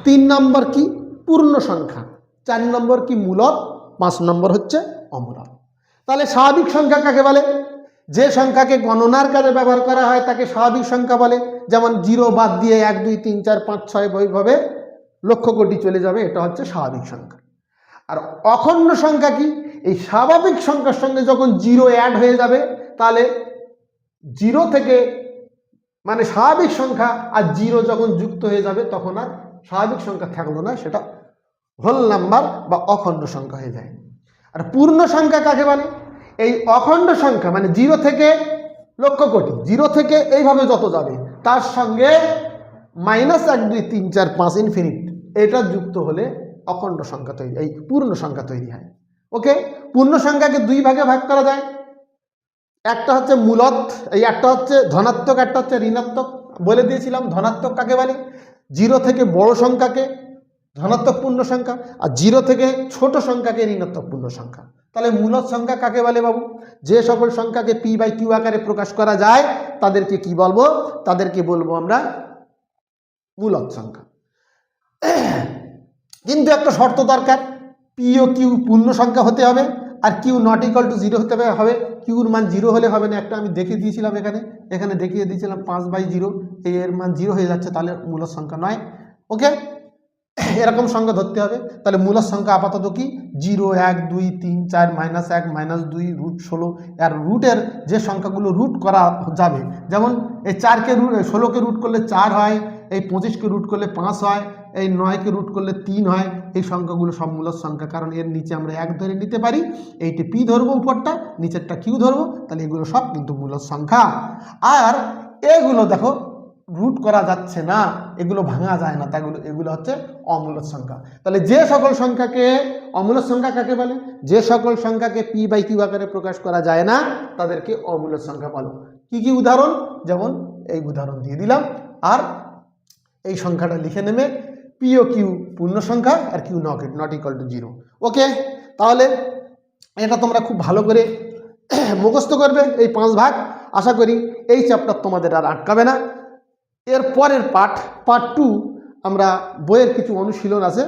3 নম্বর কি? পূর্ণ সংখ্যা। 4 নম্বর কি? মূলদ। 5 নম্বর হচ্ছে অমূলদ। তাহলে স্বাভাবিক সংখ্যা কাকে বলে? যে সংখ্যাকে গণনার কাজে ব্যবহার করা হয় তাকে স্বাভাবিক সংখ্যা বলে। যেমন 0 বাদ দিয়ে 1 2 3 4 5 6 ওইভাবে লক্ষ কোটি চলে যাবে, এটা হচ্ছে স্বাভাবিক সংখ্যা। আর অখণ্ড সংখ্যা কি? এই স্বাভাবিক সংখ্যার সঙ্গে যখন 0 অ্যাড হয়ে যাবে তাহলে 0 থেকে মানে স্বাভাবিক সংখ্যা আর 0 যখন যুক্ত হয়ে যাবে তখন আর স্বাভাবিক সংখ্যা থাকলো না, সেটা হোল নাম্বার বা অখণ্ড সংখ্যা হয়ে যায়। আর পূর্ণ সংখ্যা কাকে বলে? এই অখণ্ড সংখ্যা মানে 0 থেকে লক্ষ কোটি, 0 থেকে এইভাবে যত যাবে তার সঙ্গে -1 2 3 4 5 ইনফিনিট এটা যুক্ত হলে অখণ্ড সংখ্যা তৈরি, এই পূর্ণ সংখ্যা তৈরি হয়। ওকে, পূর্ণ সংখ্যাকে 2 ভাগে ভাগ করা যায়। একটা হচ্ছে মূলদ, এই একটা হচ্ছে ধনাত্মক, একটা হচ্ছে ঋণাত্মক। বলে দিয়েছিলাম ধনাত্মক কাকে বলে? 0 থেকে বড় সংখ্যাকে ধনাত্মক পূর্ণ সংখ্যা, আর 0 থেকে ছোট সংখ্যাকে ঋণাত্মক পূর্ণ সংখ্যা। তাহলে মূলদ সংখ্যা কাকে বলে বাবু? যে সকল সংখ্যাকে p/q আকারে প্রকাশ করা যায় তাদেরকে কি বলবো? তাদেরকে বলবো আমরা মূলদ সংখ্যা। কিন্তু একটা শর্ত দরকার, পি ও কিউ পূর্ণ সংখ্যা হতে হবে আর কিউ নট ইকুয়াল টু 0 হতে হবে। কিউর মান 0 হলে হবে না, একটা আমি দেখিয়ে দিয়েছিলাম এখানে দেখিয়ে দিয়েছিলাম 5/0, এর মান 0 হয়ে যাচ্ছে, তাহলে মূলদ সংখ্যা নয়। ওকে, এরকম সংখ্যা ধরতে হবে। তাহলে মূলদ সংখ্যা আপাতত কি? 0 1 2 3 4 -1 -2 √16। আর রুটের যে সংখ্যাগুলো রুট করা যাবে, যেমন এই 4কে 16কে রুট করলে 4 হয়, এই 25কে রুট করলে 5 হয়, এই 9কে রুট করলে 3 হয়। এই সংখ্যাগুলো সব মূলদ সংখ্যা, কারণ এর নিচে আমরা 1 ধরে নিতে পারি। এইটি পি ধরবো উপরটা, নিচেরটা কিউ ধরবো, তাহলে এগুলো সব কিন্তু মূলদ সংখ্যা। আর এগুলো দেখো রুট করা যাচ্ছে না, এগুলো ভাঙা যায় না, তাই এগুলো হচ্ছে অমূলদ সংখ্যা। তাহলে যে সকল সংখ্যাকে অমূলদ সংখ্যা কাকে বলে? যে সকল সংখ্যাকে p/q আকারে প্রকাশ করা যায় না তাদেরকে অমূলদ সংখ্যা বলো। কি কি উদাহরণ? যেমন এই উদাহরণ দিয়ে দিলাম, আর এই সংখ্যাটা লিখে নেবে, পি ও কিউ পূর্ণ সংখ্যা আর কিউ নট ইকুয়াল টু 0। ওকে, তাহলে এটা তোমরা খুব ভালো করে মুখস্থ করবে এই 5 ভাগ। আশা করি এই চ্যাপ্টার তোমাদের আর আটকাবে না। এর পরের পার্ট 2 আমরা বইয়ের কিছু অনুশীলন আছে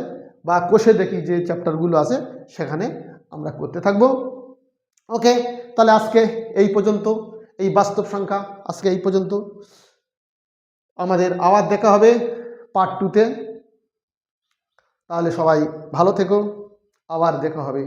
বা কোষে দেখি যে চ্যাপ্টারগুলো আছে সেখানে আমরা করতে থাকব। ওকে, তাহলে আজকে এই পর্যন্ত, এই বাস্তব সংখ্যা আজকে এই পর্যন্ত। আমাদের আবার দেখা হবে পার্ট 2-তে। তাহলে সবাই ভালো থেকো, আবার দেখা হবে।